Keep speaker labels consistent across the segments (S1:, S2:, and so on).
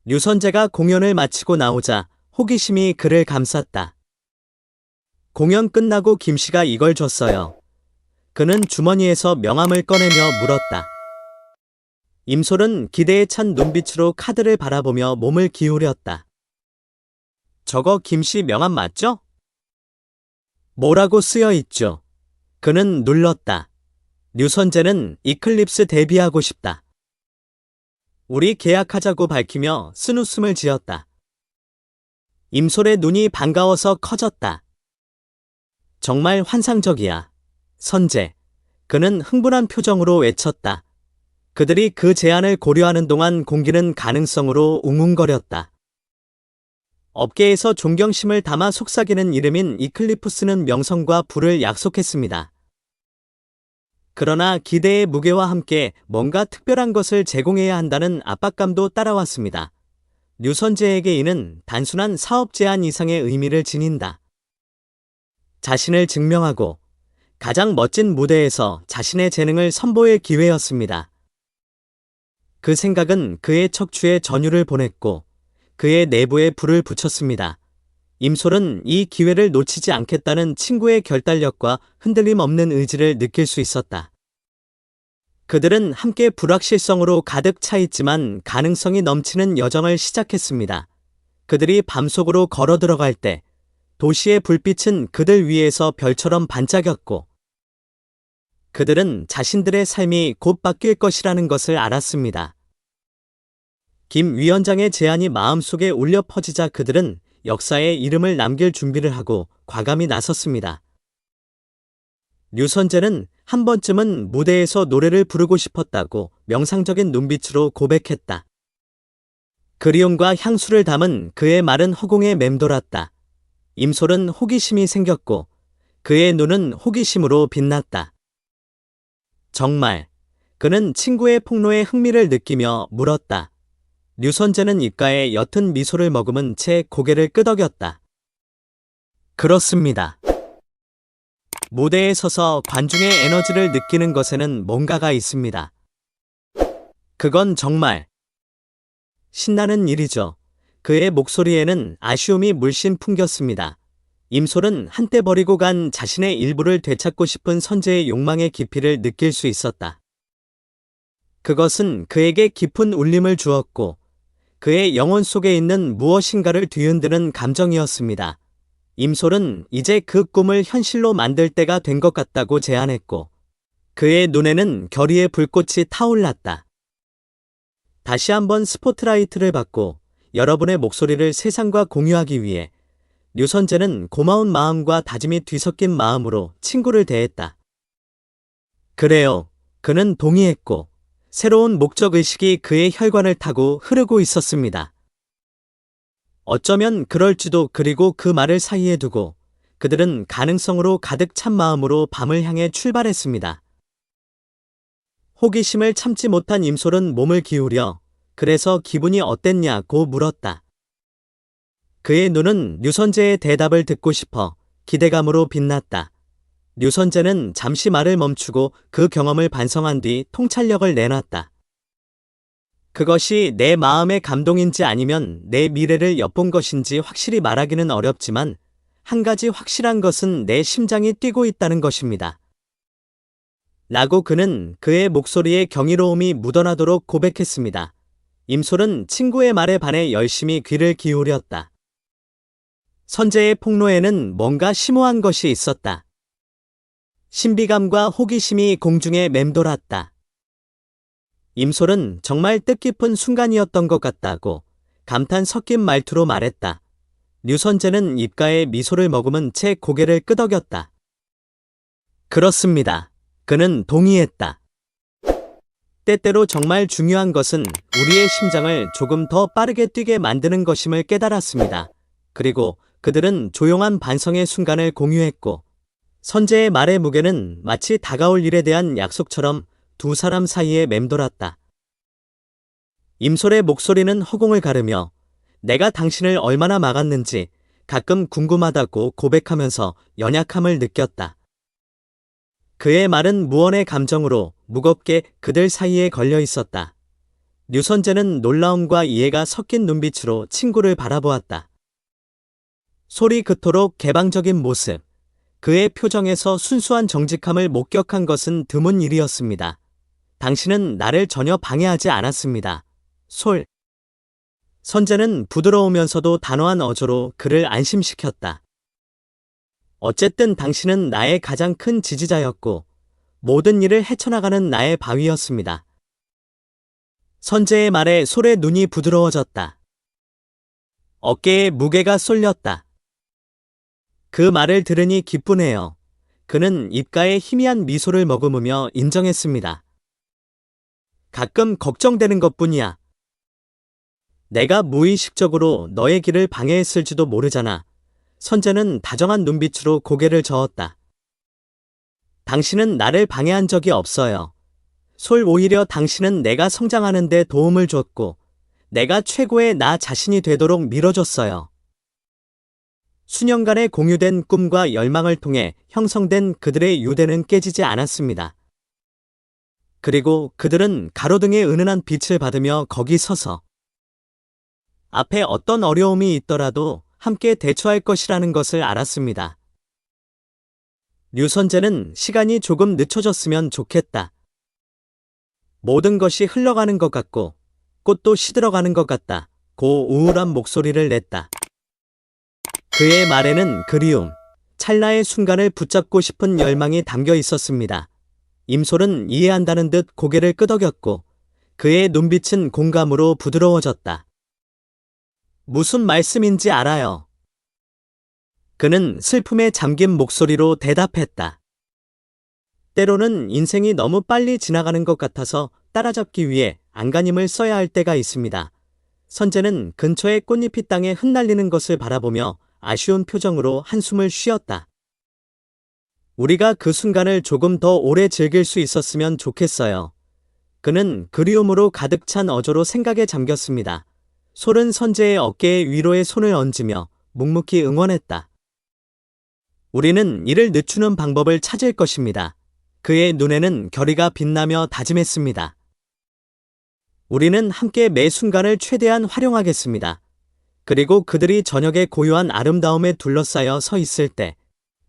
S1: 류선재가 공연을 마치고 나오자 호기심이 그를 감쌌다. 공연 끝나고 김씨가 이걸 줬어요. 그는 주머니에서 명함을 꺼내며 물었다. 임솔은 기대에 찬 눈빛으로 카드를 바라보며 몸을 기울였다. 저거 김씨 명함 맞죠? 뭐라고 쓰여 있죠? 그는 눌렀다. 류선재는 이클립스 데뷔하고 싶다. 우리 계약하자고 밝히며 쓴웃음을 지었다. 임솔의 눈이 반가워서 커졌다. 정말 환상적이야. 선재. 그는 흥분한 표정으로 외쳤다. 그들이 그 제안을 고려하는 동안 공기는 가능성으로 웅웅거렸다. 업계에서 존경심을 담아 속삭이는 이름인 이클리프스는 명성과 부를 약속했습니다. 그러나 기대의 무게와 함께 뭔가 특별한 것을 제공해야 한다는 압박감도 따라왔습니다. 류선재에게 이는 단순한 사업 제안 이상의 의미를 지닌다. 자신을 증명하고 가장 멋진 무대에서 자신의 재능을 선보일 기회였습니다. 그 생각은 그의 척추에 전율을 보냈고 그의 내부에 불을 붙였습니다. 임솔은 이 기회를 놓치지 않겠다는 친구의 결단력과 흔들림 없는 의지를 느낄 수 있었다. 그들은 함께 불확실성으로 가득 차 있지만 가능성이 넘치는 여정을 시작했습니다. 그들이 밤속으로 걸어 들어갈 때 도시의 불빛은 그들 위에서 별처럼 반짝였고 그들은 자신들의 삶이 곧 바뀔 것이라는 것을 알았습니다. 김 위원장의 제안이 마음속에 울려 퍼지자 그들은 역사에 이름을 남길 준비를 하고 과감히 나섰습니다. 류선재는 한 번쯤은 무대에서 노래를 부르고 싶었다고 명상적인 눈빛으로 고백했다. 그리움과 향수를 담은 그의 말은 허공에 맴돌았다. 임솔은 호기심이 생겼고 그의 눈은 호기심으로 빛났다. 정말. 그는 친구의 폭로에 흥미를 느끼며 물었다. 류선재는 입가에 옅은 미소를 머금은 채 고개를 끄덕였다. 그렇습니다. 무대에 서서 관중의 에너지를 느끼는 것에는 뭔가가 있습니다. 그건 정말 신나는 일이죠. 그의 목소리에는 아쉬움이 물씬 풍겼습니다. 임솔은 한때 버리고 간 자신의 일부를 되찾고 싶은 선재의 욕망의 깊이를 느낄 수 있었다. 그것은 그에게 깊은 울림을 주었고 그의 영혼 속에 있는 무엇인가를 뒤흔드는 감정이었습니다. 임솔은 이제 그 꿈을 현실로 만들 때가 된 것 같다고 제안했고 그의 눈에는 결의의 불꽃이 타올랐다. 다시 한번 스포트라이트를 받고 여러분의 목소리를 세상과 공유하기 위해 류선재는 고마운 마음과 다짐이 뒤섞인 마음으로 친구를 대했다. 그래요. 그는 동의했고 새로운 목적의식이 그의 혈관을 타고 흐르고 있었습니다. 어쩌면 그럴지도. 그리고 그 말을 사이에 두고 그들은 가능성으로 가득 찬 마음으로 밤을 향해 출발했습니다. 호기심을 참지 못한 임솔은 몸을 기울여 그래서 기분이 어땠냐고 물었다. 그의 눈은 류선재의 대답을 듣고 싶어 기대감으로 빛났다. 류선재는 잠시 말을 멈추고 그 경험을 반성한 뒤 통찰력을 내놨다. 그것이 내 마음의 감동인지 아니면 내 미래를 엿본 것인지 확실히 말하기는 어렵지만 한 가지 확실한 것은 내 심장이 뛰고 있다는 것입니다. 라고 그는 그의 목소리에 경이로움이 묻어나도록 고백했습니다. 임솔은 친구의 말에 반해 열심히 귀를 기울였다. 선재의 폭로에는 뭔가 심오한 것이 있었다. 신비감과 호기심이 공중에 맴돌았다. 임솔은 정말 뜻깊은 순간이었던 것 같다고 감탄 섞인 말투로 말했다. 류선재는 입가에 미소를 머금은 채 고개를 끄덕였다. 그렇습니다. 그는 동의했다. 때때로 정말 중요한 것은 우리의 심장을 조금 더 빠르게 뛰게 만드는 것임을 깨달았습니다. 그리고 그들은 조용한 반성의 순간을 공유했고 선재의 말의 무게는 마치 다가올 일에 대한 약속처럼 두 사람 사이에 맴돌았다. 임솔의 목소리는 허공을 가르며 내가 당신을 얼마나 막았는지 가끔 궁금하다고 고백하면서 연약함을 느꼈다. 그의 말은 무언의 감정으로 무겁게 그들 사이에 걸려 있었다. 류선재는 놀라움과 이해가 섞인 눈빛으로 친구를 바라보았다. 솔이 그토록 개방적인 모습, 그의 표정에서 순수한 정직함을 목격한 것은 드문 일이었습니다. 당신은 나를 전혀 방해하지 않았습니다. 솔. 선재는 부드러우면서도 단호한 어조로 그를 안심시켰다. 어쨌든 당신은 나의 가장 큰 지지자였고 모든 일을 헤쳐나가는 나의 바위였습니다. 선재의 말에 솔의 눈이 부드러워졌다. 어깨에 무게가 쏠렸다. 그 말을 들으니 기쁘네요. 그는 입가에 희미한 미소를 머금으며 인정했습니다. 가끔 걱정되는 것뿐이야. 내가 무의식적으로 너의 길을 방해했을지도 모르잖아. 선재는 다정한 눈빛으로 고개를 저었다. 당신은 나를 방해한 적이 없어요. 솔, 오히려 당신은 내가 성장하는 데 도움을 줬고 내가 최고의 나 자신이 되도록 밀어줬어요. 수년간의 공유된 꿈과 열망을 통해 형성된 그들의 유대는 깨지지 않았습니다. 그리고 그들은 가로등의 은은한 빛을 받으며 거기 서서 앞에 어떤 어려움이 있더라도 함께 대처할 것이라는 것을 알았습니다. 류선재는 시간이 조금 늦춰졌으면 좋겠다. 모든 것이 흘러가는 것 같고 꽃도 시들어가는 것 같다. 고 우울한 목소리를 냈다. 그의 말에는 그리움, 찰나의 순간을 붙잡고 싶은 열망이 담겨 있었습니다. 임솔은 이해한다는 듯 고개를 끄덕였고 그의 눈빛은 공감으로 부드러워졌다. 무슨 말씀인지 알아요. 그는 슬픔에 잠긴 목소리로 대답했다. 때로는 인생이 너무 빨리 지나가는 것 같아서 따라잡기 위해 안간힘을 써야 할 때가 있습니다. 선재는 근처의 꽃잎이 땅에 흩날리는 것을 바라보며 아쉬운 표정으로 한숨을 쉬었다. 우리가 그 순간을 조금 더 오래 즐길 수 있었으면 좋겠어요. 그는 그리움으로 가득 찬 어조로 생각에 잠겼습니다. 솔은 선재의 어깨에 위로의 손을 얹으며 묵묵히 응원했다. 우리는 이를 늦추는 방법을 찾을 것입니다. 그의 눈에는 결의가 빛나며 다짐했습니다. 우리는 함께 매 순간을 최대한 활용하겠습니다. 그리고 그들이 저녁의 고요한 아름다움에 둘러싸여 서 있을 때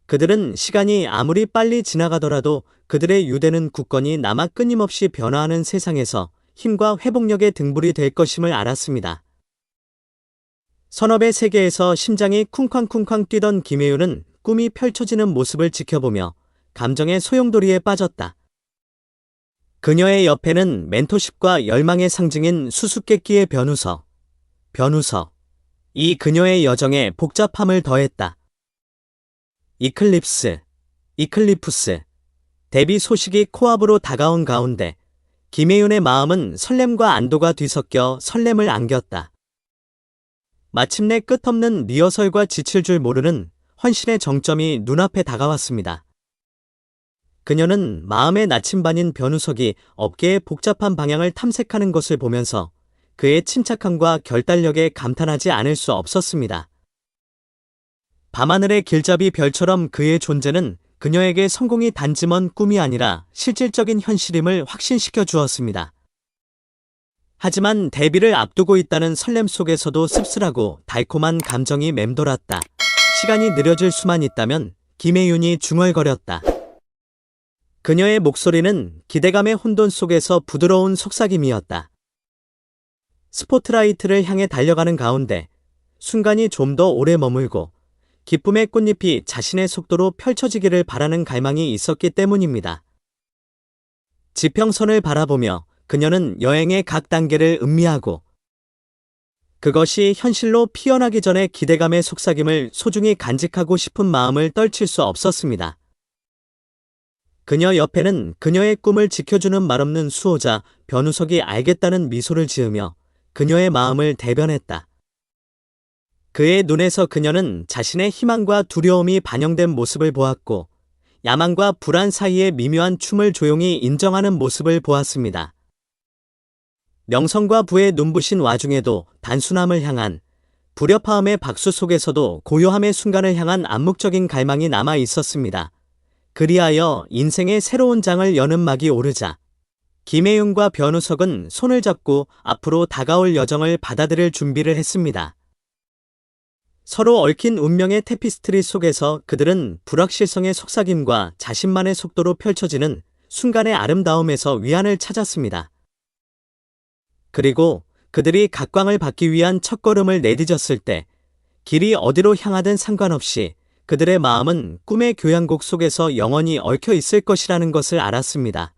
S1: 그들은 시간이 아무리 빨리 지나가더라도 그들의 유대는 굳건히 남아 끊임없이 변화하는 세상에서 힘과 회복력의 등불이 될 것임을 알았습니다. 선업의 세계에서 심장이 쿵쾅쿵쾅 뛰던 김혜윤은 꿈이 펼쳐지는 모습을 지켜보며 감정의 소용돌이에 빠졌다. 그녀의 옆에는 멘토십과 열망의 상징인 수수께끼의 변우석. 이 그녀의 여정에 복잡함을 더했다. 이클리푸스. 데뷔 소식이 코앞으로 다가온 가운데 김혜윤의 마음은 설렘과 안도가 뒤섞여 설렘을 안겼다. 마침내 끝없는 리허설과 지칠 줄 모르는 헌신의 정점이 눈앞에 다가왔습니다. 그녀는 마음의 나침반인 변우석이 업계의 복잡한 방향을 탐색하는 것을 보면서 그의 침착함과 결단력에 감탄하지 않을 수 없었습니다. 밤하늘의 길잡이 별처럼 그의 존재는 그녀에게 성공이 단지 먼 꿈이 아니라 실질적인 현실임을 확신시켜 주었습니다. 하지만 데뷔를 앞두고 있다는 설렘 속에서도 씁쓸하고 달콤한 감정이 맴돌았다. 시간이 느려질 수만 있다면 김혜윤이 중얼거렸다. 그녀의 목소리는 기대감의 혼돈 속에서 부드러운 속삭임이었다. 스포트라이트를 향해 달려가는 가운데 순간이 좀 더 오래 머물고 기쁨의 꽃잎이 자신의 속도로 펼쳐지기를 바라는 갈망이 있었기 때문입니다. 지평선을 바라보며 그녀는 여행의 각 단계를 음미하고 그것이 현실로 피어나기 전에 기대감의 속삭임을 소중히 간직하고 싶은 마음을 떨칠 수 없었습니다. 그녀 옆에는 그녀의 꿈을 지켜주는 말없는 수호자 변우석이 알겠다는 미소를 지으며 그녀의 마음을 대변했다. 그의 눈에서 그녀는 자신의 희망과 두려움이 반영된 모습을 보았고 야망과 불안 사이의 미묘한 춤을 조용히 인정하는 모습을 보았습니다. 명성과 부의 눈부신 와중에도 단순함을 향한 불협화음의 박수 속에서도 고요함의 순간을 향한 암묵적인 갈망이 남아 있었습니다. 그리하여 인생의 새로운 장을 여는 막이 오르자 김혜윤과 변우석은 손을 잡고 앞으로 다가올 여정을 받아들일 준비를 했습니다. 서로 얽힌 운명의 테피스트리 속에서 그들은 불확실성의 속삭임과 자신만의 속도로 펼쳐지는 순간의 아름다움에서 위안을 찾았습니다. 그리고 그들이 각광을 받기 위한 첫걸음을 내디뎠을 때 길이 어디로 향하든 상관없이 그들의 마음은 꿈의 교향곡 속에서 영원히 얽혀 있을 것이라는 것을 알았습니다.